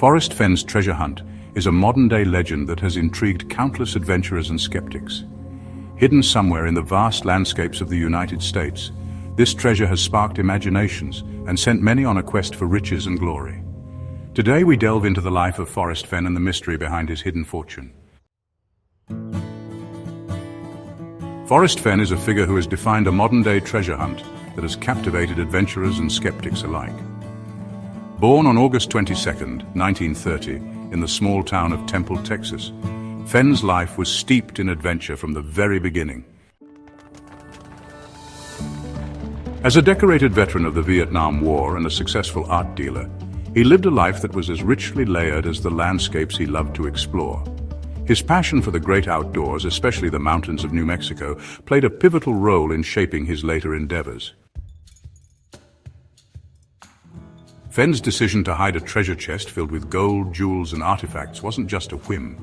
Forest Fen's treasure hunt is a modern-day legend that has intrigued countless adventurers and skeptics. Hidden somewhere in the vast landscapes of the United States, this treasure has sparked imaginations and sent many on a quest for riches and glory. Today we delve into the life of Forest Fen and the mystery behind his hidden fortune. Forest Fen is a figure who has defined a modern-day treasure hunt that has captivated adventurers and skeptics alike. Born on August 22, 1930, in the small town of Temple, Texas, Fen's life was steeped in adventure from the very beginning. As a decorated veteran of the Vietnam War and a successful art dealer, he lived a life that was as richly layered as the landscapes he loved to explore. His passion for the great outdoors, especially the mountains of New Mexico, played a pivotal role in shaping his later endeavors. Fen's decision to hide a treasure chest filled with gold, jewels, and artifacts wasn't just a whim.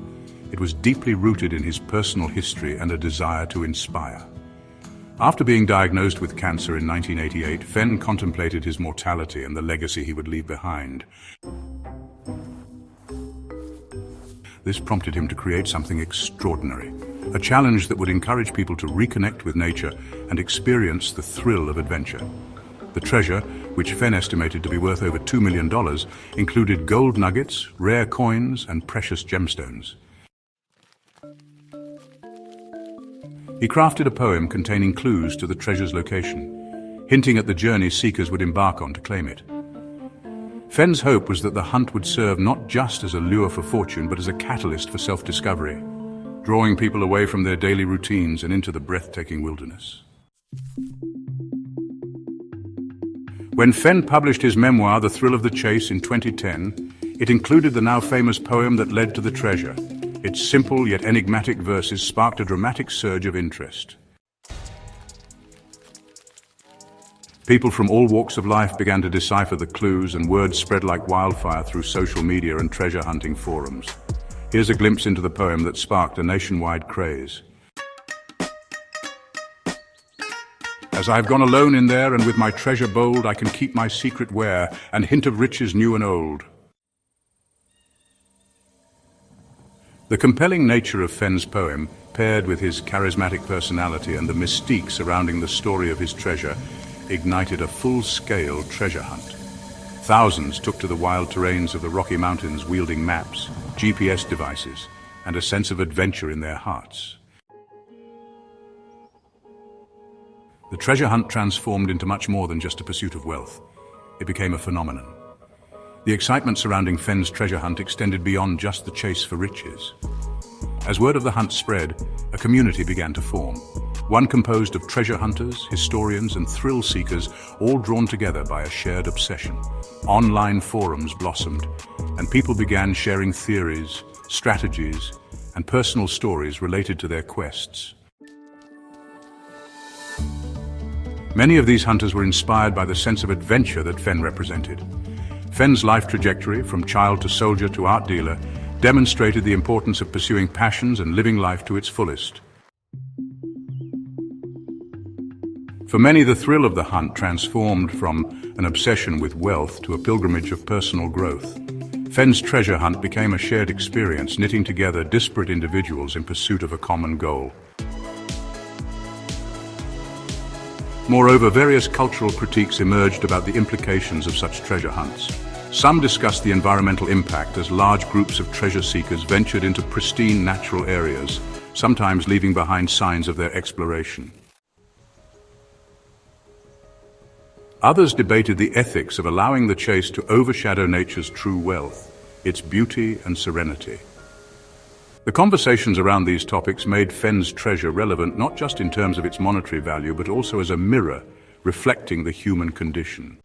It was deeply rooted in his personal history and a desire to inspire. After being diagnosed with cancer in 1988, Fen contemplated his mortality and the legacy he would leave behind. This prompted him to create something extraordinary, a challenge that would encourage people to reconnect with nature and experience the thrill of adventure. The treasure, which Fen estimated to be worth over $2 million, included gold nuggets, rare coins, and precious gemstones. He crafted a poem containing clues to the treasure's location, hinting at the journey seekers would embark on to claim it. Fen's hope was that the hunt would serve not just as a lure for fortune, but as a catalyst for self-discovery, drawing people away from their daily routines and into the breathtaking wilderness. When Fen published his memoir, The Thrill of the Chase, in 2010, it included the now famous poem that led to the treasure. Its simple yet enigmatic verses sparked a dramatic surge of interest. People from all walks of life began to decipher the clues, and word spread like wildfire through social media and treasure hunting forums. Here's a glimpse into the poem that sparked a nationwide craze. As I have gone alone in there, and with my treasure bold, I can keep my secret where, and hint of riches new and old. The compelling nature of Fen's poem, paired with his charismatic personality and the mystique surrounding the story of his treasure, ignited a full-scale treasure hunt. Thousands took to the wild terrains of the Rocky Mountains wielding maps, GPS devices, and a sense of adventure in their hearts. The treasure hunt transformed into much more than just a pursuit of wealth. It became a phenomenon. The excitement surrounding Fen's treasure hunt extended beyond just the chase for riches. As word of the hunt spread, a community began to form, one composed of treasure hunters, historians, and thrill seekers, all drawn together by a shared obsession. Online forums blossomed, and people began sharing theories, strategies, and personal stories related to their quests. Many of these hunters were inspired by the sense of adventure that Fen represented. Fen's life trajectory, from child to soldier to art dealer, demonstrated the importance of pursuing passions and living life to its fullest. For many, the thrill of the hunt transformed from an obsession with wealth to a pilgrimage of personal growth. Fen's treasure hunt became a shared experience, knitting together disparate individuals in pursuit of a common goal. Moreover, various cultural critiques emerged about the implications of such treasure hunts. Some discussed the environmental impact as large groups of treasure seekers ventured into pristine natural areas, sometimes leaving behind signs of their exploration. Others debated the ethics of allowing the chase to overshadow nature's true wealth, its beauty and serenity. The conversations around these topics made Fen's treasure relevant not just in terms of its monetary value, but also as a mirror reflecting the human condition.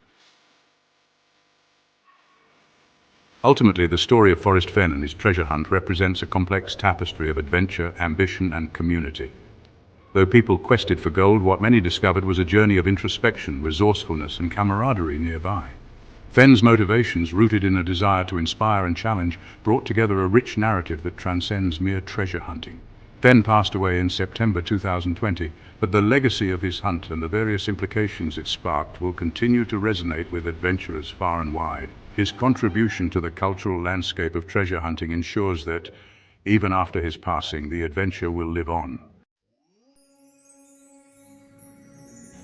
Ultimately, the story of Forest Fen and his treasure hunt represents a complex tapestry of adventure, ambition, and community. Though people quested for gold, what many discovered was a journey of introspection, resourcefulness, and camaraderie nearby. Fen's motivations, rooted in a desire to inspire and challenge, brought together a rich narrative that transcends mere treasure hunting. Fen passed away in September 2020, but the legacy of his hunt and the various implications it sparked will continue to resonate with adventurers far and wide. His contribution to the cultural landscape of treasure hunting ensures that, even after his passing, the adventure will live on.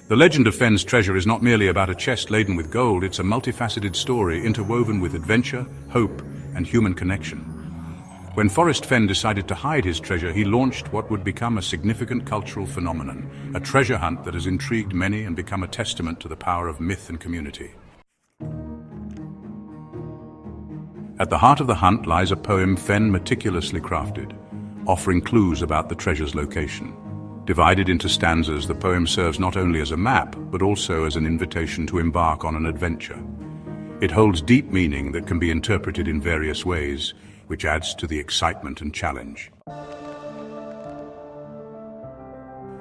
The legend of Fens treasure is not merely about a chest laden with gold, it's a multifaceted story interwoven with adventure, hope, and human connection. When Forrest Fenn decided to hide his treasure, he launched what would become a significant cultural phenomenon, a treasure hunt that has intrigued many and become a testament to the power of myth and community. At the heart of the hunt lies a poem Fenn meticulously crafted, offering clues about the treasure's location. Divided into stanzas, the poem serves not only as a map, but also as an invitation to embark on an adventure. It holds deep meaning that can be interpreted in various ways, which adds to the excitement and challenge.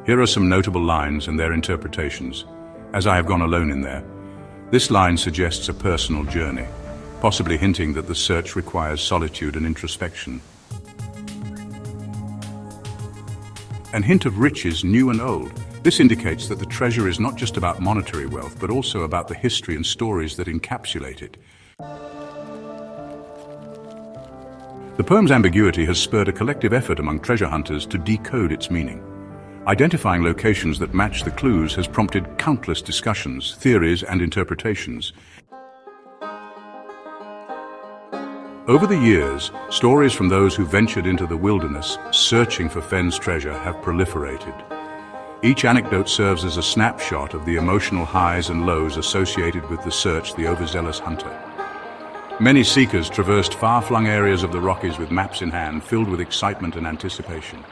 Here are some notable lines and their interpretations. As I have gone alone in there, this line suggests a personal journey, possibly hinting that the search requires solitude and introspection. An hint of riches, new and old. This indicates that the treasure is not just about monetary wealth, but also about the history and stories that encapsulate it. The poem's ambiguity has spurred a collective effort among treasure hunters to decode its meaning. Identifying locations that match the clues has prompted countless discussions, theories, and interpretations. Over the years, stories from those who ventured into the wilderness, searching for Fen's treasure, have proliferated. Each anecdote serves as a snapshot of the emotional highs and lows associated with the search, the overzealous hunter. Many seekers traversed far-flung areas of the Rockies with maps in hand, filled with excitement and anticipation.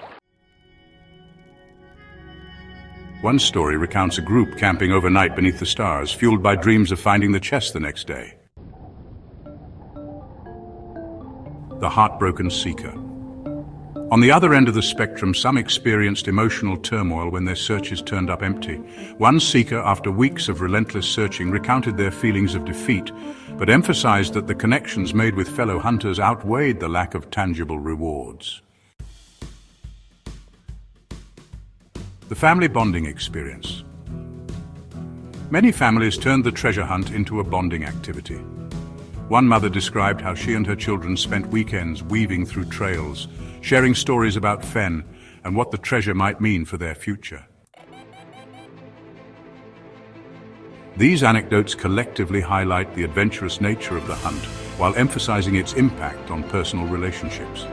One story recounts a group camping overnight beneath the stars, fueled by dreams of finding the chest the next day. The heartbroken seeker. On the other end of the spectrum, some experienced emotional turmoil when their searches turned up empty. One seeker, after weeks of relentless searching, recounted their feelings of defeat, but emphasized that the connections made with fellow hunters outweighed the lack of tangible rewards. The family bonding experience. Many families turned the treasure hunt into a bonding activity. One mother described how she and her children spent weekends weaving through trails, sharing stories about Fen and what the treasure might mean for their future. These anecdotes collectively highlight the adventurous nature of the hunt, while emphasizing its impact on personal relationships.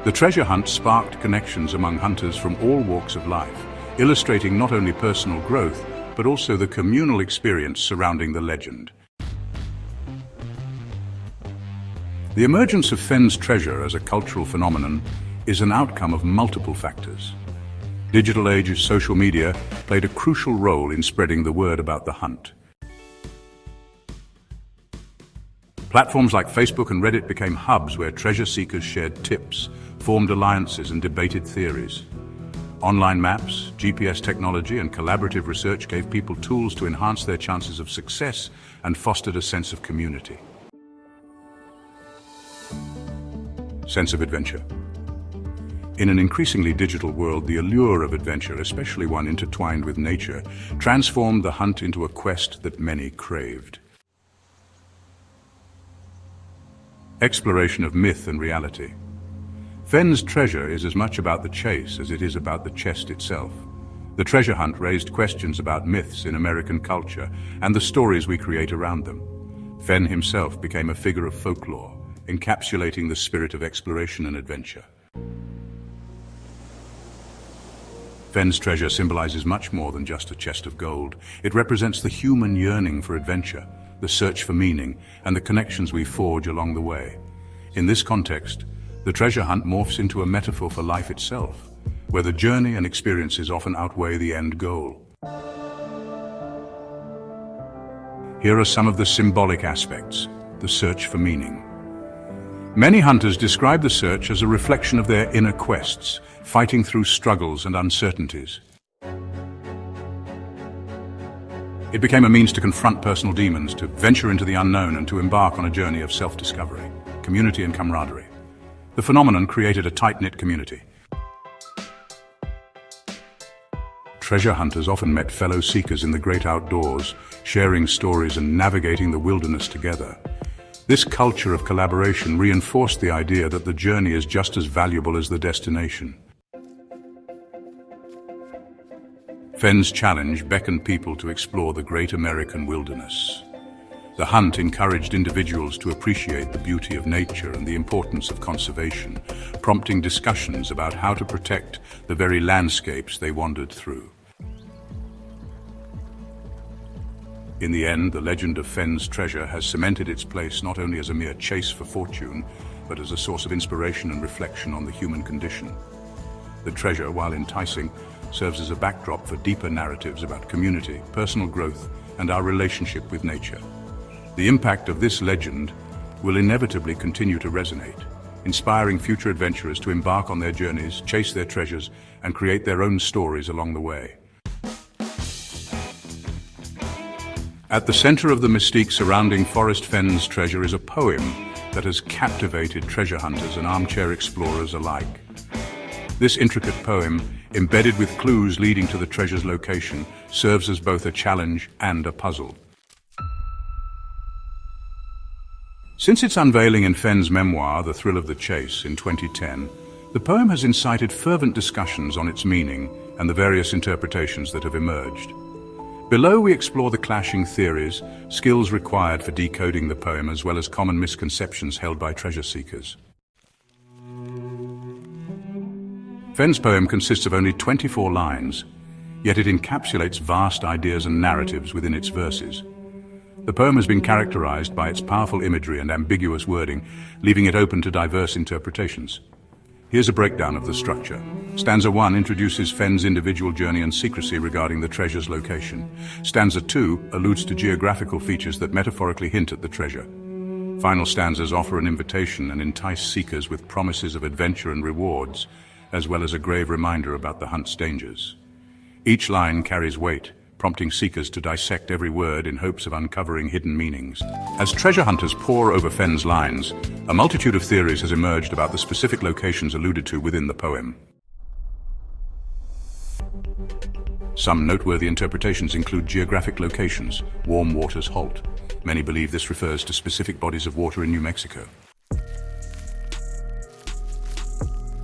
The treasure hunt sparked connections among hunters from all walks of life, illustrating not only personal growth, but also the communal experience surrounding the legend. The emergence of Fen's treasure as a cultural phenomenon is an outcome of multiple factors. Digital age social media played a crucial role in spreading the word about the hunt. Platforms like Facebook and Reddit became hubs where treasure seekers shared tips, formed alliances, and debated theories. Online maps, GPS technology, and collaborative research gave people tools to enhance their chances of success and fostered a sense of community. Sense of adventure. In an increasingly digital world, the allure of adventure, especially one intertwined with nature, transformed the hunt into a quest that many craved. Exploration of myth and reality. Fen's treasure is as much about the chase as it is about the chest itself. The treasure hunt raised questions about myths in American culture and the stories we create around them. Fen himself became a figure of folklore, encapsulating the spirit of exploration and adventure. Fen's treasure symbolizes much more than just a chest of gold. It represents the human yearning for adventure, the search for meaning, and the connections we forge along the way. In this context, the treasure hunt morphs into a metaphor for life itself, where the journey and experiences often outweigh the end goal. Here are some of the symbolic aspects: the search for meaning. Many hunters describe the search as a reflection of their inner quests, fighting through struggles and uncertainties. It became a means to confront personal demons, to venture into the unknown, and to embark on a journey of self-discovery, community, and camaraderie. The phenomenon created a tight-knit community. Treasure hunters often met fellow seekers in the great outdoors, sharing stories and navigating the wilderness together. This culture of collaboration reinforced the idea that the journey is just as valuable as the destination. Fens' challenge beckoned people to explore the great American wilderness. The hunt encouraged individuals to appreciate the beauty of nature and the importance of conservation, prompting discussions about how to protect the very landscapes they wandered through. In the end, the legend of Fens' treasure has cemented its place not only as a mere chase for fortune, but as a source of inspiration and reflection on the human condition. The treasure, while enticing, serves as a backdrop for deeper narratives about community, personal growth, and our relationship with nature. The impact of this legend will inevitably continue to resonate, inspiring future adventurers to embark on their journeys, chase their treasures, and create their own stories along the way. At the center of the mystique surrounding Forest Fens' treasure is a poem that has captivated treasure hunters and armchair explorers alike. This intricate poem, embedded with clues leading to the treasure's location, serves as both a challenge and a puzzle. Since its unveiling in Fens' memoir, The Thrill of the Chase, in 2010, the poem has incited fervent discussions on its meaning and the various interpretations that have emerged. Below, we explore the clashing theories, skills required for decoding the poem, as well as common misconceptions held by treasure seekers. Fens' poem consists of only 24 lines, yet it encapsulates vast ideas and narratives within its verses. The poem has been characterized by its powerful imagery and ambiguous wording, leaving it open to diverse interpretations. Here's a breakdown of the structure. Stanza 1 introduces Fens' individual journey and secrecy regarding the treasure's location. Stanza 2 alludes to geographical features that metaphorically hint at the treasure. Final stanzas offer an invitation and entice seekers with promises of adventure and rewards, as well as a grave reminder about the hunt's dangers. Each line carries weight, prompting seekers to dissect every word in hopes of uncovering hidden meanings. As treasure hunters pore over Fens' lines, a multitude of theories has emerged about the specific locations alluded to within the poem. Some noteworthy interpretations include geographic locations, warm waters halt. Many believe this refers to specific bodies of water in New Mexico.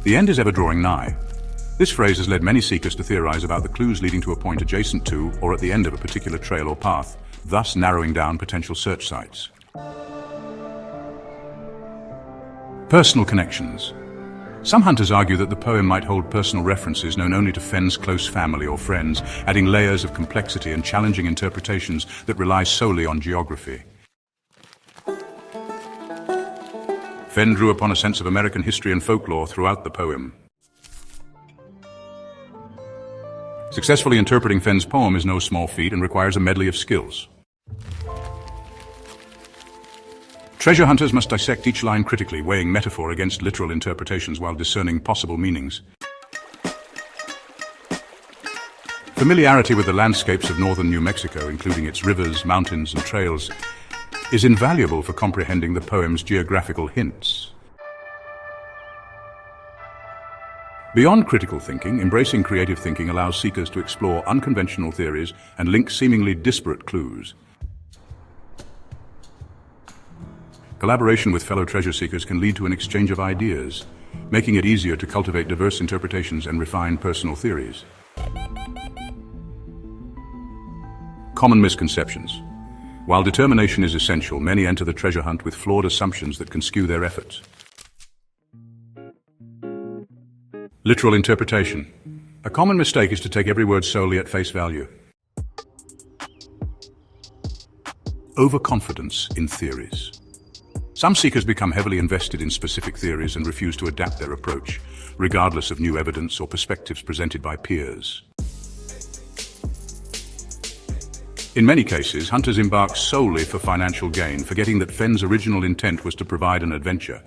The end is ever drawing nigh. This phrase has led many seekers to theorize about the clues leading to a point adjacent to or at the end of a particular trail or path, thus narrowing down potential search sites. Personal connections. Some hunters argue that the poem might hold personal references known only to Fens' close family or friends, adding layers of complexity and challenging interpretations that rely solely on geography. Fen drew upon a sense of American history and folklore throughout the poem. Successfully interpreting Fens' poem is no small feat and requires a medley of skills. Treasure hunters must dissect each line critically, weighing metaphor against literal interpretations while discerning possible meanings. Familiarity with the landscapes of northern New Mexico, including its rivers, mountains, and trails, is invaluable for comprehending the poem's geographical hints. Beyond critical thinking, embracing creative thinking allows seekers to explore unconventional theories and link seemingly disparate clues. Collaboration with fellow treasure seekers can lead to an exchange of ideas, making it easier to cultivate diverse interpretations and refine personal theories. Common misconceptions. While determination is essential, many enter the treasure hunt with flawed assumptions that can skew their efforts. Literal interpretation. A common mistake is to take every word solely at face value. Overconfidence in theories. Some seekers become heavily invested in specific theories and refuse to adapt their approach, regardless of new evidence or perspectives presented by peers. In many cases, hunters embark solely for financial gain, forgetting that Fens' original intent was to provide an adventure.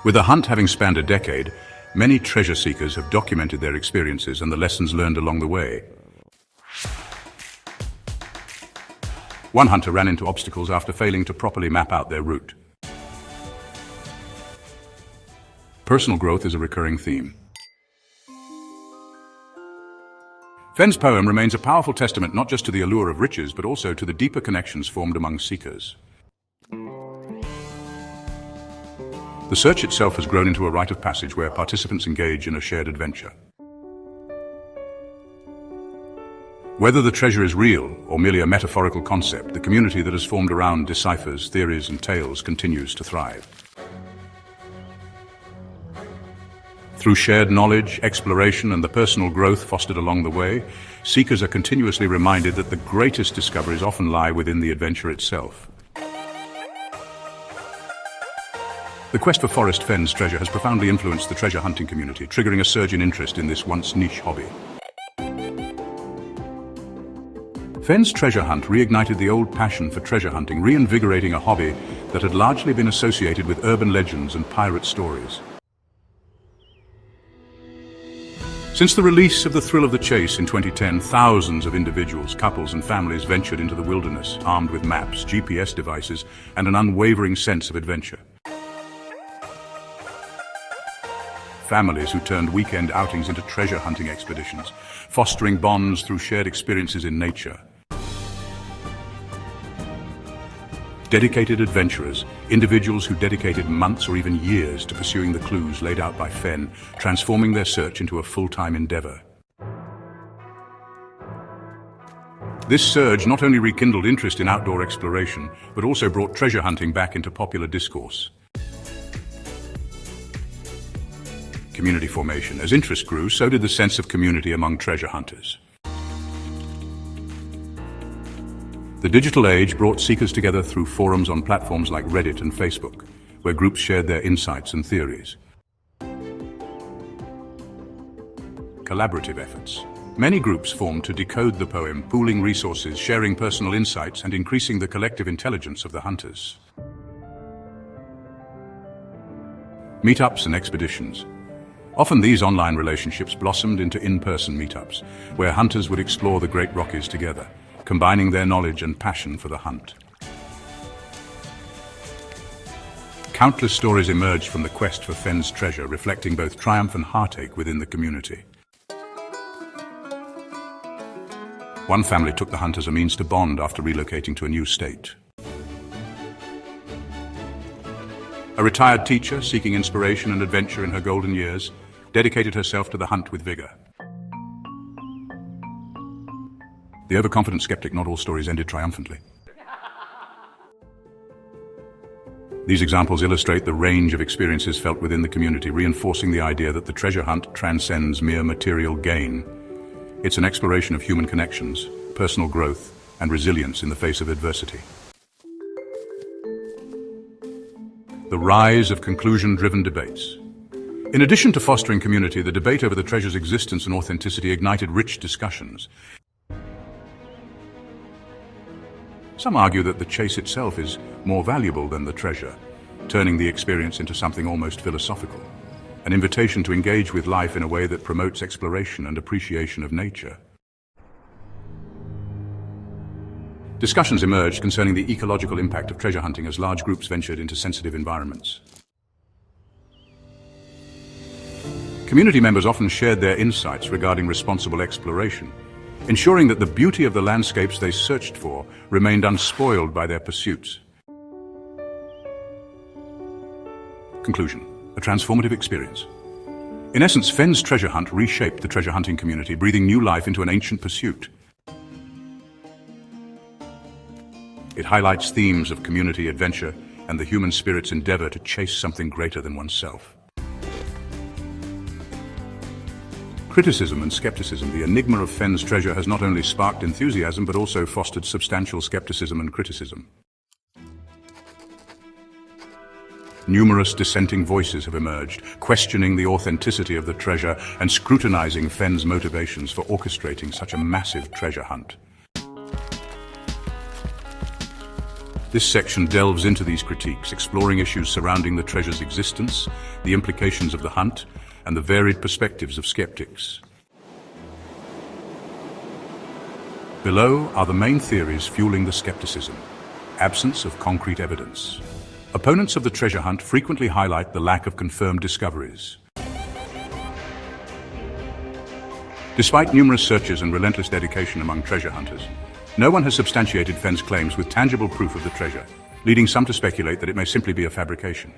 With the hunt having spanned a decade, many treasure seekers have documented their experiences and the lessons learned along the way. One hunter ran into obstacles after failing to properly map out their route. Personal growth is a recurring theme. Fens' poem remains a powerful testament not just to the allure of riches, but also to the deeper connections formed among seekers. The search itself has grown into a rite of passage where participants engage in a shared adventure. Whether the treasure is real or merely a metaphorical concept, the community that has formed around deciphers, theories, and tales continues to thrive. Through shared knowledge, exploration, and the personal growth fostered along the way, seekers are continuously reminded that the greatest discoveries often lie within the adventure itself. The quest for Forest Fens treasure has profoundly influenced the treasure hunting community, triggering a surge in interest in this once niche hobby. Fens' treasure hunt reignited the old passion for treasure hunting, reinvigorating a hobby that had largely been associated with urban legends and pirate stories. Since the release of The Thrill of the Chase in 2010, thousands of individuals, couples, and families ventured into the wilderness, armed with maps, GPS devices, and an unwavering sense of adventure. Families who turned weekend outings into treasure hunting expeditions, fostering bonds through shared experiences in nature. Dedicated adventurers, individuals who dedicated months or even years to pursuing the clues laid out by Fen, transforming their search into a full-time endeavor. This surge not only rekindled interest in outdoor exploration, but also brought treasure hunting back into popular discourse. Community formation. As interest grew, so did the sense of community among treasure hunters. The digital age brought seekers together through forums on platforms like Reddit and Facebook, where groups shared their insights and theories. Collaborative efforts. Many groups formed to decode the poem, pooling resources, sharing personal insights, and increasing the collective intelligence of the hunters. Meetups and expeditions. Often these online relationships blossomed into in-person meetups, where hunters would explore the Great Rockies together, combining their knowledge and passion for the hunt. Countless stories emerged from the quest for Fens treasure, reflecting both triumph and heartache within the community. One family took the hunt as a means to bond after relocating to a new state. A retired teacher, seeking inspiration and adventure in her golden years, dedicated herself to the hunt with vigor. The overconfident skeptic, not all stories ended triumphantly. These examples illustrate the range of experiences felt within the community, reinforcing the idea that the treasure hunt transcends mere material gain. It's an exploration of human connections, personal growth, and resilience in the face of adversity. The rise of conclusion-driven debates. In addition to fostering community, the debate over the treasure's existence and authenticity ignited rich discussions. Some argue that the chase itself is more valuable than the treasure, turning the experience into something almost philosophical, an invitation to engage with life in a way that promotes exploration and appreciation of nature. Discussions emerged concerning the ecological impact of treasure hunting as large groups ventured into sensitive environments. Community members often shared their insights regarding responsible exploration, ensuring that the beauty of the landscapes they searched for remained unspoiled by their pursuits. Conclusion: a transformative experience. In essence, Fens' treasure hunt reshaped the treasure hunting community, breathing new life into an ancient pursuit. It highlights themes of community, adventure, and the human spirit's endeavor to chase something greater than oneself. Criticism and skepticism. The enigma of Fens' treasure has not only sparked enthusiasm, but also fostered substantial skepticism and criticism. Numerous dissenting voices have emerged, questioning the authenticity of the treasure and scrutinizing Fens' motivations for orchestrating such a massive treasure hunt. This section delves into these critiques, exploring issues surrounding the treasure's existence, the implications of the hunt, and the varied perspectives of skeptics. Below are the main theories fueling the skepticism. Absence of concrete evidence. Opponents of the treasure hunt frequently highlight the lack of confirmed discoveries. Despite numerous searches and relentless dedication among treasure hunters, no one has substantiated Fens' claims with tangible proof of the treasure, leading some to speculate that it may simply be a fabrication.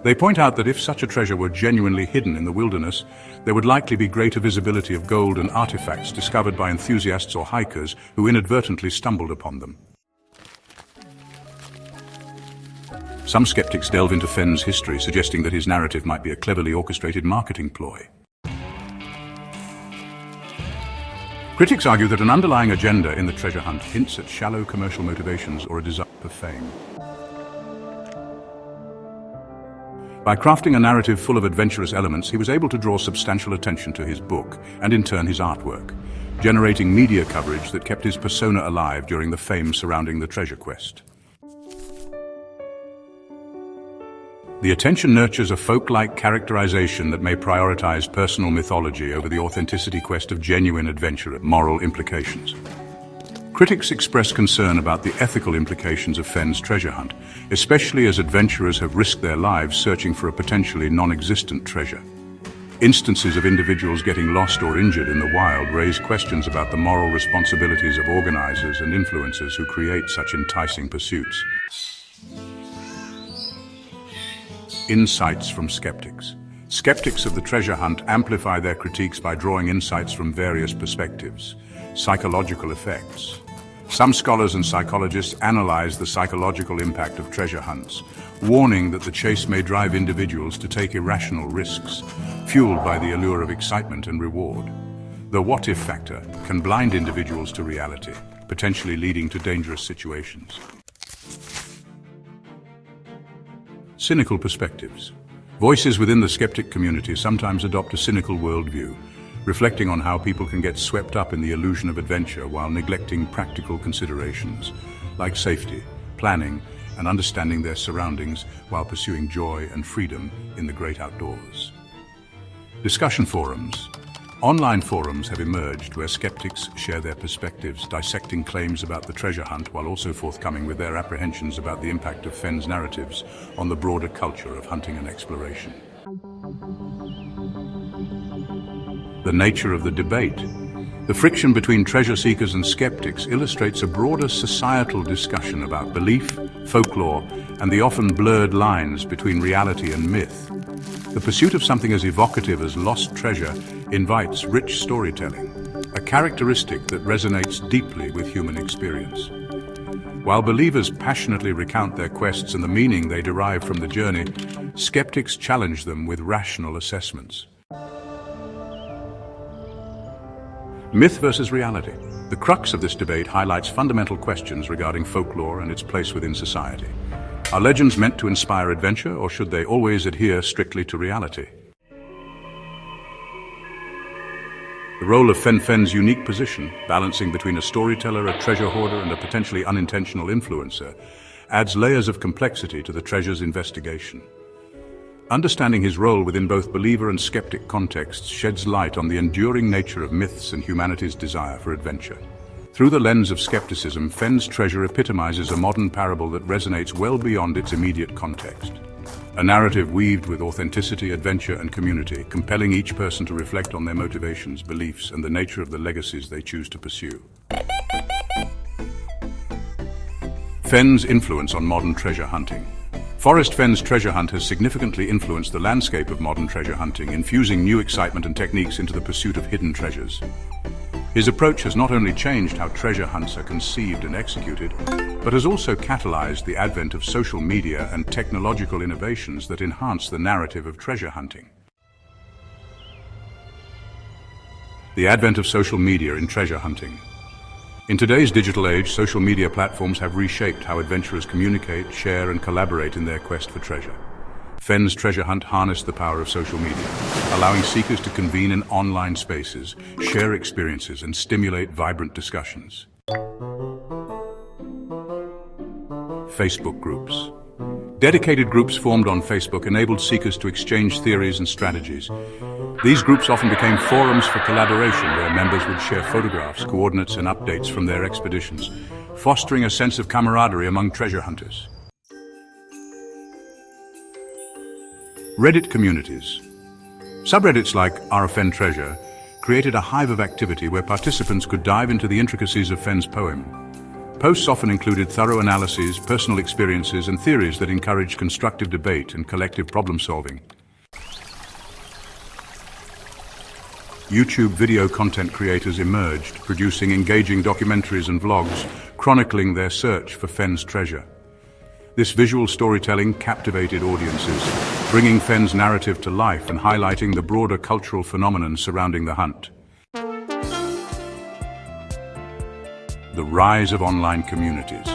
They point out that if such a treasure were genuinely hidden in the wilderness, there would likely be greater visibility of gold and artifacts discovered by enthusiasts or hikers who inadvertently stumbled upon them. Some skeptics delve into Fens' history, suggesting that his narrative might be a cleverly orchestrated marketing ploy. Critics argue that an underlying agenda in the treasure hunt hints at shallow commercial motivations or a desire for fame. By crafting a narrative full of adventurous elements, he was able to draw substantial attention to his book and in turn his artwork, generating media coverage that kept his persona alive during the fame surrounding the treasure quest. The attention nurtures a folk-like characterization that may prioritize personal mythology over the authenticity quest of genuine adventure and moral implications. Critics express concern about the ethical implications of Fens' treasure hunt, especially as adventurers have risked their lives searching for a potentially non-existent treasure. Instances of individuals getting lost or injured in the wild raise questions about the moral responsibilities of organizers and influencers who create such enticing pursuits. Insights from skeptics. Skeptics of the treasure hunt amplify their critiques by drawing insights from various perspectives. Psychological effects. Some scholars and psychologists analyze the psychological impact of treasure hunts, warning that the chase may drive individuals to take irrational risks, fueled by the allure of excitement and reward. The what-if factor can blind individuals to reality, potentially leading to dangerous situations. Cynical perspectives. Voices within the skeptic community sometimes adopt a cynical worldview, reflecting on how people can get swept up in the illusion of adventure while neglecting practical considerations, like safety, planning, and understanding their surroundings while pursuing joy and freedom in the great outdoors. Discussion forums. Online forums have emerged where skeptics share their perspectives, dissecting claims about the treasure hunt while also forthcoming with their apprehensions about the impact of Fens' narratives on the broader culture of hunting and exploration. The nature of the debate. The friction between treasure seekers and skeptics illustrates a broader societal discussion about belief, folklore, and the often blurred lines between reality and myth. The pursuit of something as evocative as lost treasure invites rich storytelling, a characteristic that resonates deeply with human experience. While believers passionately recount their quests and the meaning they derive from the journey, skeptics challenge them with rational assessments. Myth versus reality. The crux of this debate highlights fundamental questions regarding folklore and its place within society. Are legends meant to inspire adventure, or should they always adhere strictly to reality? The role of Fens' unique position, balancing between a storyteller, a treasure hoarder, and a potentially unintentional influencer, adds layers of complexity to the treasure's investigation. Understanding his role within both believer and skeptic contexts sheds light on the enduring nature of myths and humanity's desire for adventure. Through the lens of skepticism, Fens' treasure epitomizes a modern parable that resonates well beyond its immediate context. A narrative weaved with authenticity, adventure, and community, compelling each person to reflect on their motivations, beliefs, and the nature of the legacies they choose to pursue. Fens' influence on modern treasure hunting. Forrest Fens' treasure hunt has significantly influenced the landscape of modern treasure hunting, infusing new excitement and techniques into the pursuit of hidden treasures. His approach has not only changed how treasure hunts are conceived and executed, but has also catalyzed the advent of social media and technological innovations that enhance the narrative of treasure hunting. The advent of social media in treasure hunting. In today's digital age, social media platforms have reshaped how adventurers communicate, share, and collaborate in their quest for treasure. Fens' treasure hunt harnessed the power of social media, allowing seekers to convene in online spaces, share experiences, and stimulate vibrant discussions. Facebook groups. Dedicated groups formed on Facebook enabled seekers to exchange theories and strategies. These groups often became forums for collaboration where members would share photographs, coordinates, and updates from their expeditions, fostering a sense of camaraderie among treasure hunters. Reddit communities. Subreddits like RFN Treasure created a hive of activity where participants could dive into the intricacies of Fens' poem. Posts often included thorough analyses, personal experiences, and theories that encouraged constructive debate and collective problem-solving. YouTube video content creators emerged, producing engaging documentaries and vlogs, chronicling their search for Fens' treasure. This visual storytelling captivated audiences, bringing Fens' narrative to life and highlighting the broader cultural phenomenon surrounding the hunt. The rise of online communities.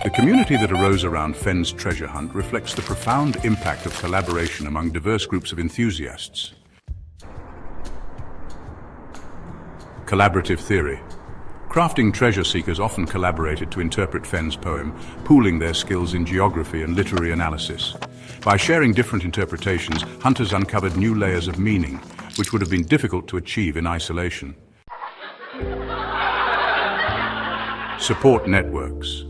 The community that arose around Fens' treasure hunt reflects the profound impact of collaboration among diverse groups of enthusiasts. Collaborative theory. Crafting treasure seekers often collaborated to interpret Fens' poem, pooling their skills in geography and literary analysis. By sharing different interpretations, hunters uncovered new layers of meaning, which would have been difficult to achieve in isolation. Support networks.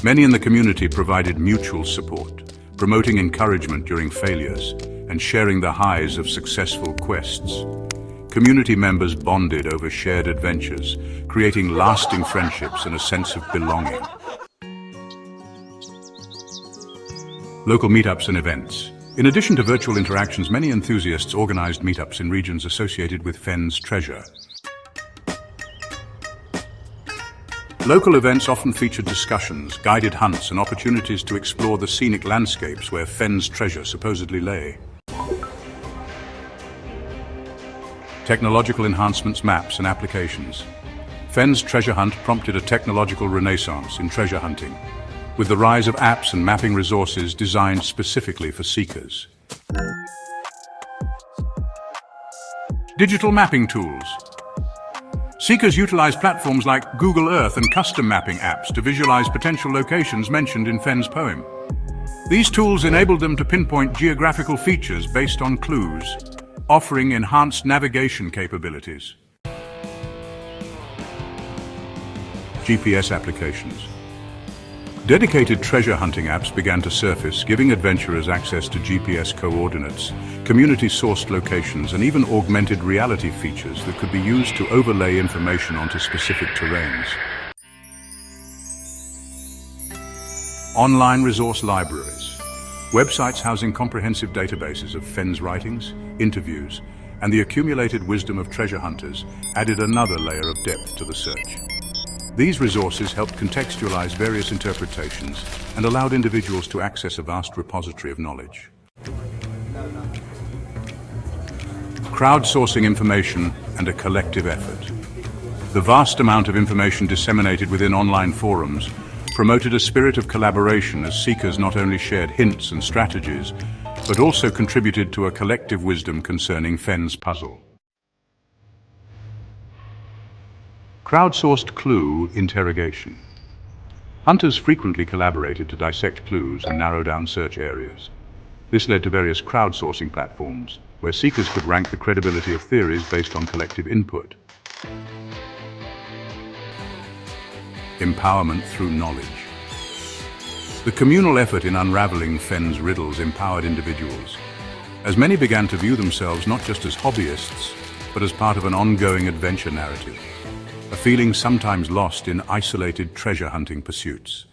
Many in the community provided mutual support, promoting encouragement during failures and sharing the highs of successful quests. Community members bonded over shared adventures, creating lasting friendships and a sense of belonging. Local meetups and events. In addition to virtual interactions, many enthusiasts organized meetups in regions associated with Fens' treasure. Local events often featured discussions, guided hunts, and opportunities to explore the scenic landscapes where Fens' treasure supposedly lay. Technological enhancements, maps, and applications. Fens' treasure hunt prompted a technological renaissance in treasure hunting, with the rise of apps and mapping resources designed specifically for seekers. Digital mapping tools. Seekers utilize platforms like Google Earth and custom mapping apps to visualize potential locations mentioned in Fens' poem. These tools enabled them to pinpoint geographical features based on clues, offering enhanced navigation capabilities. GPS applications. Dedicated treasure hunting apps began to surface, giving adventurers access to GPS coordinates, community-sourced locations, and even augmented reality features that could be used to overlay information onto specific terrains. Online resource libraries. Websites housing comprehensive databases of Fens' writings, interviews, and the accumulated wisdom of treasure hunters added another layer of depth to the search. These resources helped contextualize various interpretations and allowed individuals to access a vast repository of knowledge. Crowdsourcing information and a collective effort. The vast amount of information disseminated within online forums promoted a spirit of collaboration as seekers not only shared hints and strategies, but also contributed to a collective wisdom concerning Fens' puzzle. Crowdsourced clue interrogation. Hunters frequently collaborated to dissect clues and narrow down search areas. This led to various crowdsourcing platforms, where seekers could rank the credibility of theories based on collective input. Empowerment through knowledge. The communal effort in unraveling Fens' riddles empowered individuals, as many began to view themselves not just as hobbyists, but as part of an ongoing adventure narrative, a feeling sometimes lost in isolated treasure hunting pursuits.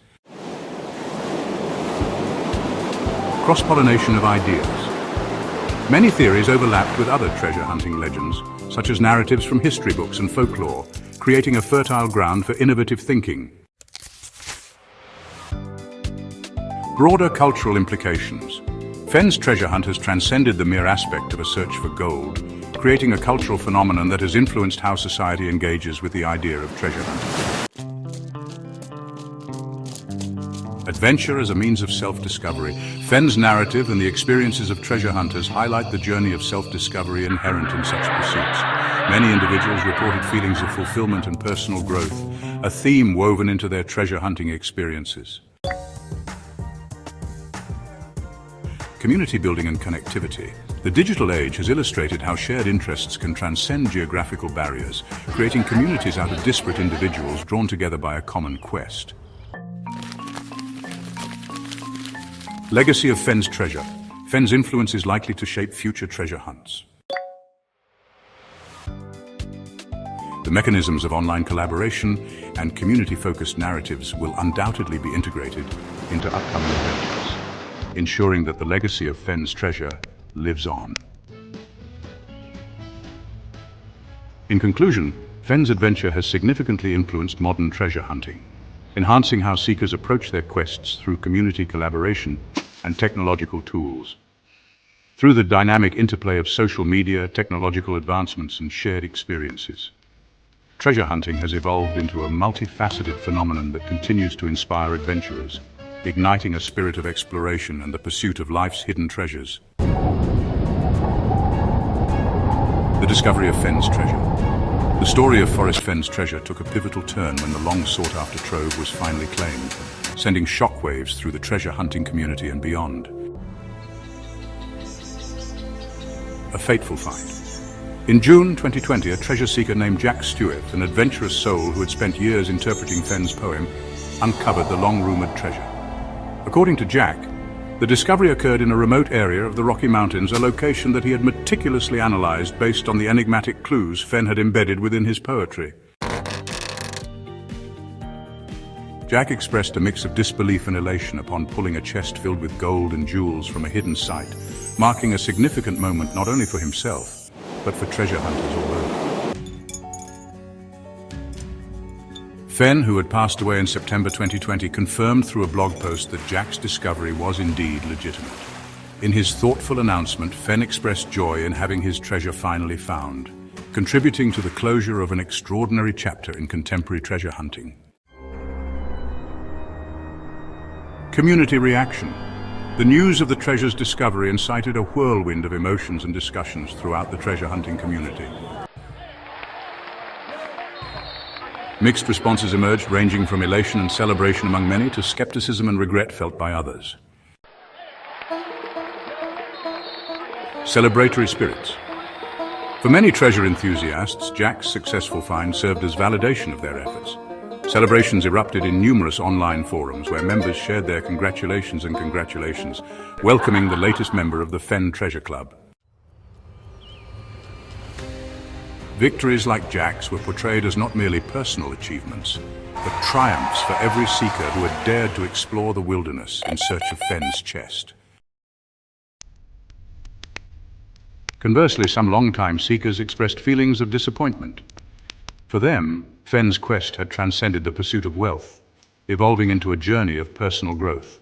Cross-pollination of ideas. Many theories overlapped with other treasure hunting legends, such as narratives from history books and folklore, creating a fertile ground for innovative thinking. Broader cultural implications. Fens' treasure hunt has transcended the mere aspect of a search for gold, creating a cultural phenomenon that has influenced how society engages with the idea of treasure hunting. Adventure as a means of self-discovery. Fens' narrative and the experiences of treasure hunters highlight the journey of self-discovery inherent in such pursuits. Many individuals reported feelings of fulfillment and personal growth, a theme woven into their treasure hunting experiences. Community building and connectivity. The digital age has illustrated how shared interests can transcend geographical barriers, creating communities out of disparate individuals drawn together by a common quest. Legacy of Fens' treasure. Fen's influence is likely to shape future treasure hunts. The mechanisms of online collaboration and community-focused narratives will undoubtedly be integrated into upcoming adventures, ensuring that the legacy of Fen's treasure lives on. In conclusion, Fen's adventure has significantly influenced modern treasure hunting, enhancing how seekers approach their quests through community collaboration and technological tools. Through the dynamic interplay of social media, technological advancements, and shared experiences, treasure hunting has evolved into a multifaceted phenomenon that continues to inspire adventurers, igniting a spirit of exploration and the pursuit of life's hidden treasures. The discovery of Fen's treasure. The story of Forest Fen's treasure took a pivotal turn when the long-sought-after trove was finally claimed, sending shockwaves through the treasure hunting community and beyond. A fateful find. In June 2020, a treasure seeker named Jack Stewart, an adventurous soul who had spent years interpreting Fen's poem, uncovered the long-rumored treasure. According to Jack, the discovery occurred in a remote area of the Rocky Mountains, a location that he had meticulously analyzed based on the enigmatic clues Fen had embedded within his poetry. Jack expressed a mix of disbelief and elation upon pulling a chest filled with gold and jewels from a hidden site, marking a significant moment not only for himself, but for treasure hunters all over. Fen, who had passed away in September 2020, confirmed through a blog post that Jack's discovery was indeed legitimate. In his thoughtful announcement, Fen expressed joy in having his treasure finally found, contributing to the closure of an extraordinary chapter in contemporary treasure hunting. Community reaction. The news of the treasure's discovery incited a whirlwind of emotions and discussions throughout the treasure hunting community. Mixed responses emerged, ranging from elation and celebration among many to skepticism and regret felt by others. Celebratory spirits. For many treasure enthusiasts, Jack's successful find served as validation of their efforts. Celebrations erupted in numerous online forums where members shared their congratulations, welcoming the latest member of the Fen Treasure Club. Victories like Jack's were portrayed as not merely personal achievements, but triumphs for every seeker who had dared to explore the wilderness in search of Fen's chest. Conversely, some long-time seekers expressed feelings of disappointment. For them, Fen's quest had transcended the pursuit of wealth, evolving into a journey of personal growth.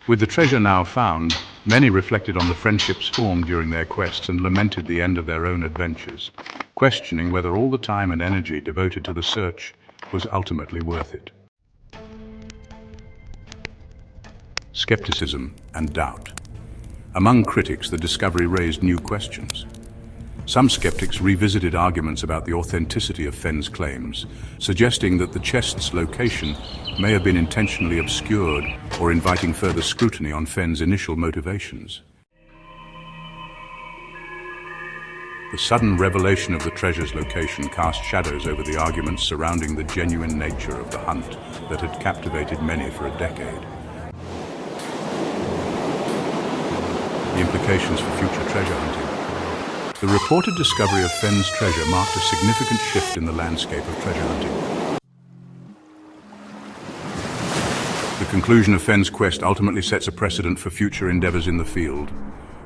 With the treasure now found, many reflected on the friendships formed during their quests and lamented the end of their own adventures, questioning whether all the time and energy devoted to the search was ultimately worth it. Skepticism and doubt. Among critics, the discovery raised new questions. Some skeptics revisited arguments about the authenticity of Fen's claims, suggesting that the chest's location may have been intentionally obscured or inviting further scrutiny on Fen's initial motivations. The sudden revelation of the treasure's location cast shadows over the arguments surrounding the genuine nature of the hunt that had captivated many for a decade. The implications for future treasure hunting. The reported discovery of Fen's treasure marked a significant shift in the landscape of treasure hunting. The conclusion of Fen's quest ultimately sets a precedent for future endeavors in the field,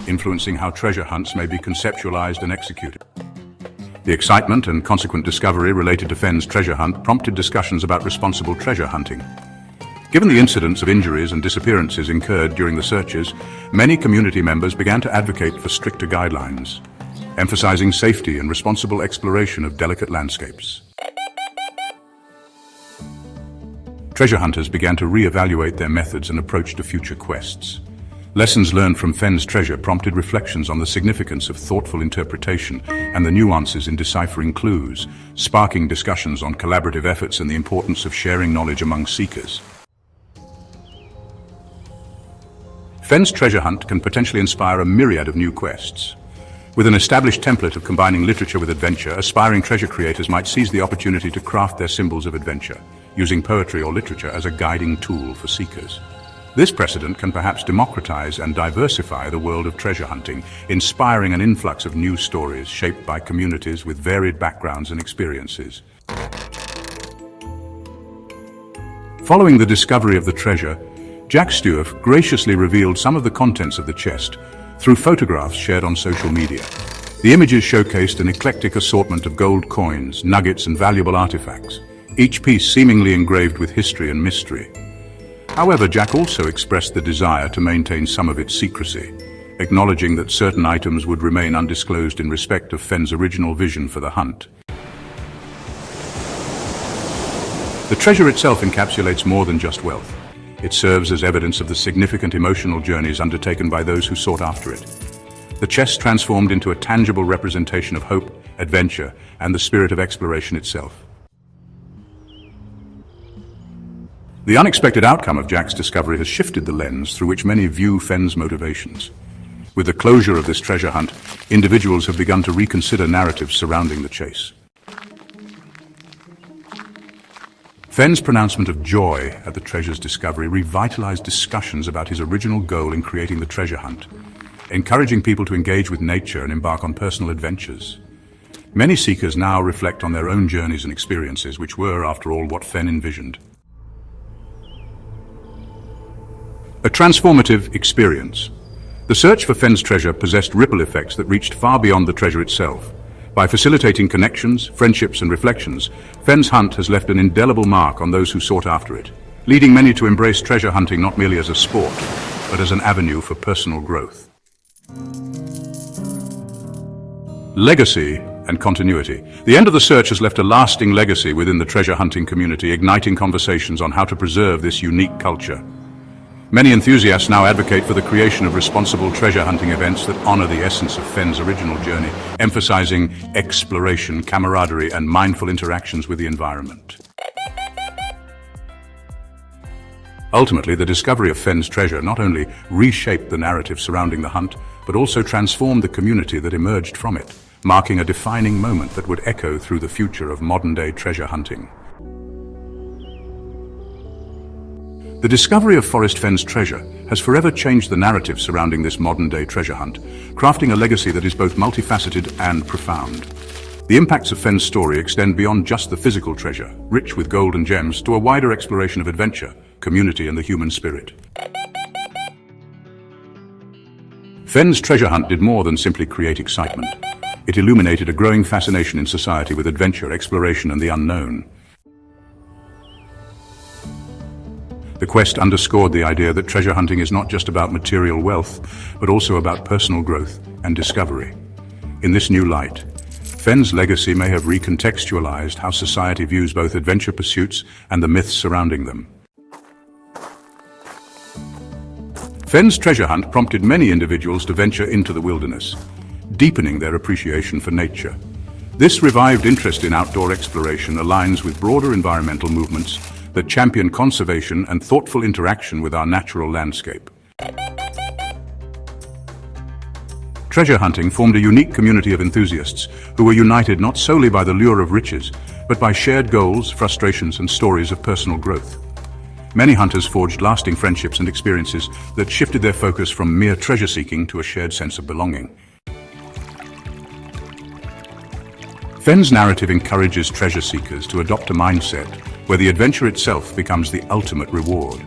influencing how treasure hunts may be conceptualized and executed. The excitement and consequent discovery related to Fen's treasure hunt prompted discussions about responsible treasure hunting. Given the incidence of injuries and disappearances incurred during the searches, many community members began to advocate for stricter guidelines, emphasizing safety and responsible exploration of delicate landscapes. Treasure hunters began to re-evaluate their methods and approach to future quests. Lessons learned from Fen's treasure prompted reflections on the significance of thoughtful interpretation and the nuances in deciphering clues, sparking discussions on collaborative efforts and the importance of sharing knowledge among seekers. Fen's treasure hunt can potentially inspire a myriad of new quests. With an established template of combining literature with adventure, aspiring treasure creators might seize the opportunity to craft their symbols of adventure, using poetry or literature as a guiding tool for seekers. This precedent can perhaps democratize and diversify the world of treasure hunting, inspiring an influx of new stories shaped by communities with varied backgrounds and experiences. Following the discovery of the treasure, Jack Stewart graciously revealed some of the contents of the chest through photographs shared on social media. The images showcased an eclectic assortment of gold coins, nuggets, and valuable artifacts, each piece seemingly engraved with history and mystery. However, Jack also expressed the desire to maintain some of its secrecy, acknowledging that certain items would remain undisclosed in respect of Fens' original vision for the hunt. The treasure itself encapsulates more than just wealth. It serves as evidence of the significant emotional journeys undertaken by those who sought after it. The chest transformed into a tangible representation of hope, adventure, and the spirit of exploration itself. The unexpected outcome of Jack's discovery has shifted the lens through which many view Fens' motivations. With the closure of this treasure hunt, individuals have begun to reconsider narratives surrounding the chase. Fens' pronouncement of joy at the treasure's discovery revitalized discussions about his original goal in creating the treasure hunt, encouraging people to engage with nature and embark on personal adventures. Many seekers now reflect on their own journeys and experiences, which were, after all, what Fen envisioned. A transformative experience. The search for Fens' treasure possessed ripple effects that reached far beyond the treasure itself. By facilitating connections, friendships, and reflections, Fens' hunt has left an indelible mark on those who sought after it, leading many to embrace treasure hunting not merely as a sport, but as an avenue for personal growth. Legacy and continuity. The end of the search has left a lasting legacy within the treasure hunting community, igniting conversations on how to preserve this unique culture. Many enthusiasts now advocate for the creation of responsible treasure hunting events that honor the essence of Fens' original journey, emphasizing exploration, camaraderie, and mindful interactions with the environment. Ultimately, the discovery of Fens' treasure not only reshaped the narrative surrounding the hunt, but also transformed the community that emerged from it, marking a defining moment that would echo through the future of modern-day treasure hunting. The discovery of Forest Fens' treasure has forever changed the narrative surrounding this modern-day treasure hunt, crafting a legacy that is both multifaceted and profound. The impacts of Fens' story extend beyond just the physical treasure, rich with gold and gems, to a wider exploration of adventure, community, and the human spirit. Fens' treasure hunt did more than simply create excitement. It illuminated a growing fascination in society with adventure, exploration, and the unknown. The quest underscored the idea that treasure hunting is not just about material wealth, but also about personal growth and discovery. In this new light, Fens' legacy may have recontextualized how society views both adventure pursuits and the myths surrounding them. Fens' treasure hunt prompted many individuals to venture into the wilderness, deepening their appreciation for nature. This revived interest in outdoor exploration aligns with broader environmental movements that champion conservation and thoughtful interaction with our natural landscape. Treasure hunting formed a unique community of enthusiasts who were united not solely by the lure of riches, but by shared goals, frustrations, and stories of personal growth. Many hunters forged lasting friendships and experiences that shifted their focus from mere treasure seeking to a shared sense of belonging. Fens' narrative encourages treasure seekers to adopt a mindset where the adventure itself becomes the ultimate reward.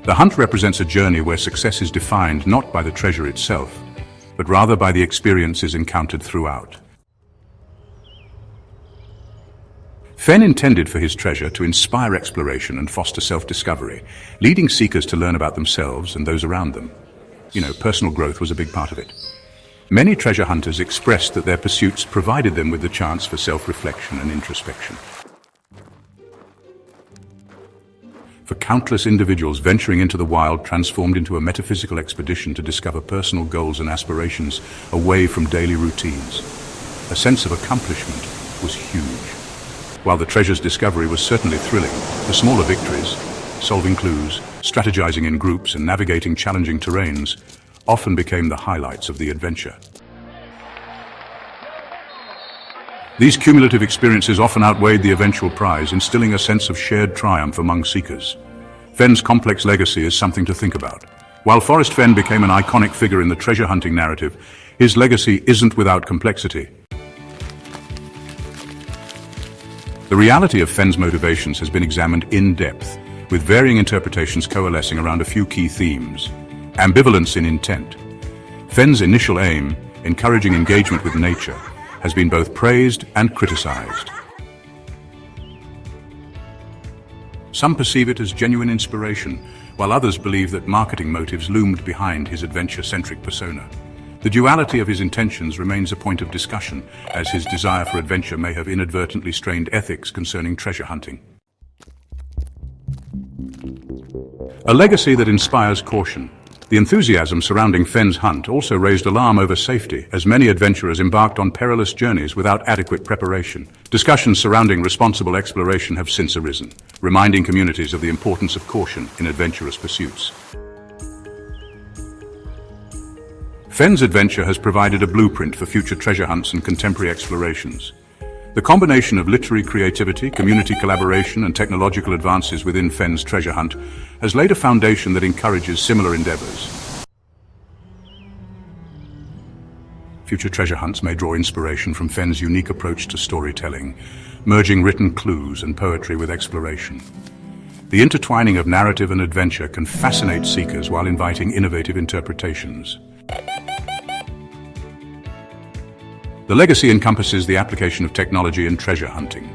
The hunt represents a journey where success is defined not by the treasure itself, but rather by the experiences encountered throughout. Fen intended for his treasure to inspire exploration and foster self-discovery, leading seekers to learn about themselves and those around them. Personal growth was a big part of it. Many treasure hunters expressed that their pursuits provided them with the chance for self-reflection and introspection. For countless individuals, venturing into the wild transformed into a metaphysical expedition to discover personal goals and aspirations away from daily routines. A sense of accomplishment was huge. While the treasure's discovery was certainly thrilling, the smaller victories, solving clues, strategizing in groups, and navigating challenging terrains, often became the highlights of the adventure. These cumulative experiences often outweighed the eventual prize, instilling a sense of shared triumph among seekers. Fen's complex legacy is something to think about. While Forrest Fen became an iconic figure in the treasure hunting narrative, his legacy isn't without complexity. The reality of Fen's motivations has been examined in depth, with varying interpretations coalescing around a few key themes. Ambivalence in intent. Fen's initial aim, encouraging engagement with nature, has been both praised and criticized. Some perceive it as genuine inspiration, while others believe that marketing motives loomed behind his adventure-centric persona. The duality of his intentions remains a point of discussion, as his desire for adventure may have inadvertently strained ethics concerning treasure hunting. A legacy that inspires caution. The enthusiasm surrounding Fen's hunt also raised alarm over safety, as many adventurers embarked on perilous journeys without adequate preparation. Discussions surrounding responsible exploration have since arisen, reminding communities of the importance of caution in adventurous pursuits. Fen's adventure has provided a blueprint for future treasure hunts and contemporary explorations. The combination of literary creativity, community collaboration, and technological advances within Fen's treasure hunt has laid a foundation that encourages similar endeavors. Future treasure hunts may draw inspiration from Fen's unique approach to storytelling, merging written clues and poetry with exploration. The intertwining of narrative and adventure can fascinate seekers while inviting innovative interpretations. The legacy encompasses the application of technology in treasure hunting.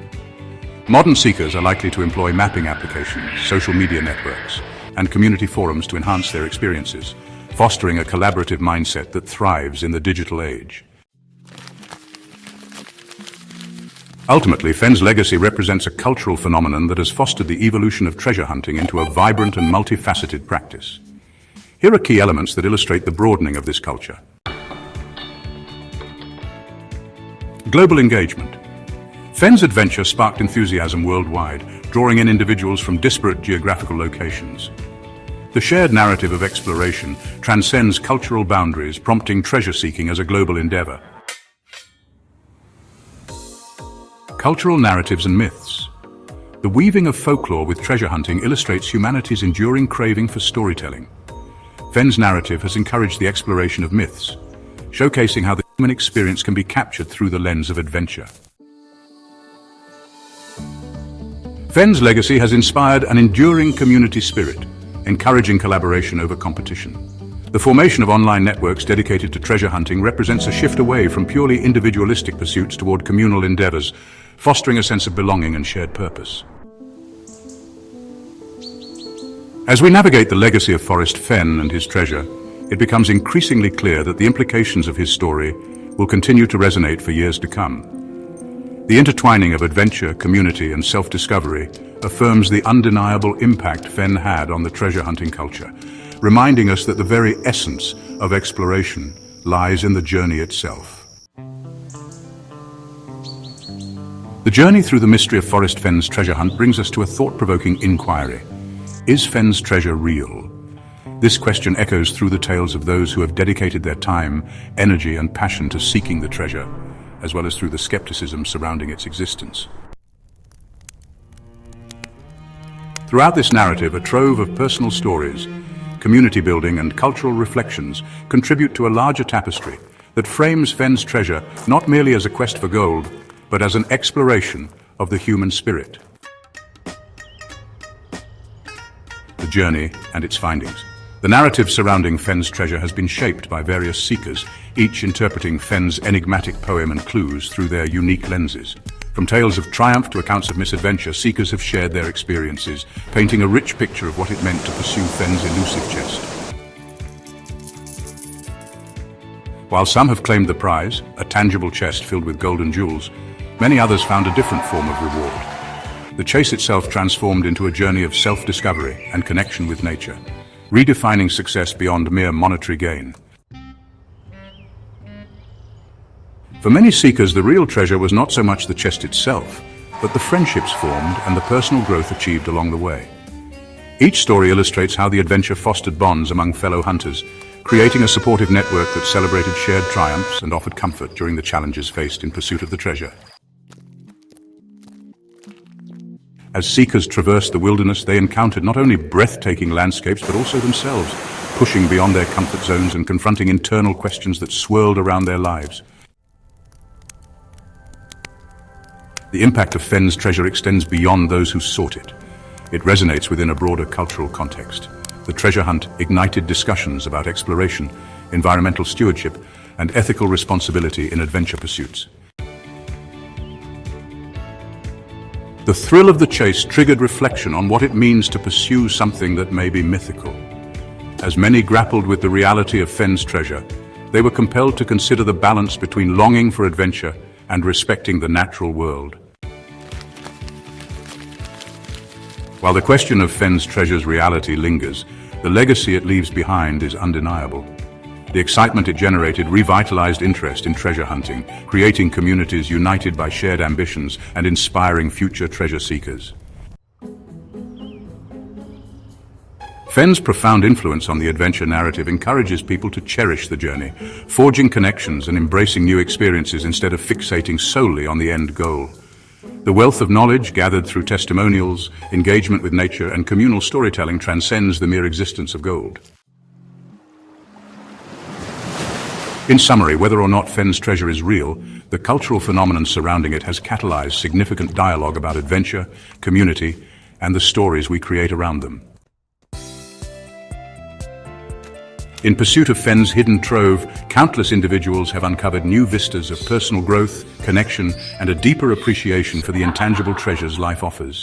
Modern seekers are likely to employ mapping applications, social media networks, and community forums to enhance their experiences, fostering a collaborative mindset that thrives in the digital age. Ultimately, Fen's legacy represents a cultural phenomenon that has fostered the evolution of treasure hunting into a vibrant and multifaceted practice. Here are key elements that illustrate the broadening of this culture. Global engagement. Fen's adventure sparked enthusiasm worldwide, drawing in individuals from disparate geographical locations. The shared narrative of exploration transcends cultural boundaries, prompting treasure seeking as a global endeavor. Cultural narratives and myths. The weaving of folklore with treasure hunting illustrates humanity's enduring craving for storytelling. Fen's narrative has encouraged the exploration of myths, showcasing how the human experience can be captured through the lens of adventure. Fen's legacy has inspired an enduring community spirit, encouraging collaboration over competition. The formation of online networks dedicated to treasure hunting represents a shift away from purely individualistic pursuits toward communal endeavors, fostering a sense of belonging and shared purpose. As we navigate the legacy of Forrest Fen and his treasure, it becomes increasingly clear that the implications of his story will continue to resonate for years to come. The intertwining of adventure, community, and self-discovery affirms the undeniable impact Fen had on the treasure hunting culture, reminding us that the very essence of exploration lies in the journey itself. The journey through the mystery of Forrest Fen's treasure hunt brings us to a thought-provoking inquiry. Is Fen's treasure real? This question echoes through the tales of those who have dedicated their time, energy, and passion to seeking the treasure, as well as through the skepticism surrounding its existence. Throughout this narrative, a trove of personal stories, community building, and cultural reflections contribute to a larger tapestry that frames Fen's treasure not merely as a quest for gold, but as an exploration of the human spirit. The journey and its findings. The narrative surrounding Fen's treasure has been shaped by various seekers, each interpreting Fen's enigmatic poem and clues through their unique lenses. From tales of triumph to accounts of misadventure, seekers have shared their experiences, painting a rich picture of what it meant to pursue Fen's elusive chest. While some have claimed the prize, a tangible chest filled with gold and jewels, many others found a different form of reward. The chase itself transformed into a journey of self-discovery and connection with nature, redefining success beyond mere monetary gain. For many seekers, the real treasure was not so much the chest itself, but the friendships formed and the personal growth achieved along the way. Each story illustrates how the adventure fostered bonds among fellow hunters, creating a supportive network that celebrated shared triumphs and offered comfort during the challenges faced in pursuit of the treasure. As seekers traversed the wilderness, they encountered not only breathtaking landscapes, but also themselves, pushing beyond their comfort zones and confronting internal questions that swirled around their lives. The impact of Fens treasure extends beyond those who sought it. It resonates within a broader cultural context. The treasure hunt ignited discussions about exploration, environmental stewardship, and ethical responsibility in adventure pursuits. The thrill of the chase triggered reflection on what it means to pursue something that may be mythical. As many grappled with the reality of Fens treasure, they were compelled to consider the balance between longing for adventure and respecting the natural world. While the question of Fens treasure's reality lingers, the legacy it leaves behind is undeniable. The excitement it generated revitalized interest in treasure hunting, creating communities united by shared ambitions and inspiring future treasure seekers. Fens' profound influence on the adventure narrative encourages people to cherish the journey, forging connections and embracing new experiences instead of fixating solely on the end goal. The wealth of knowledge gathered through testimonials, engagement with nature, and communal storytelling transcends the mere existence of gold. In summary, whether or not Fens treasure is real, the cultural phenomenon surrounding it has catalyzed significant dialogue about adventure, community, and the stories we create around them. In pursuit of Fens' hidden trove, countless individuals have uncovered new vistas of personal growth, connection, and a deeper appreciation for the intangible treasures life offers.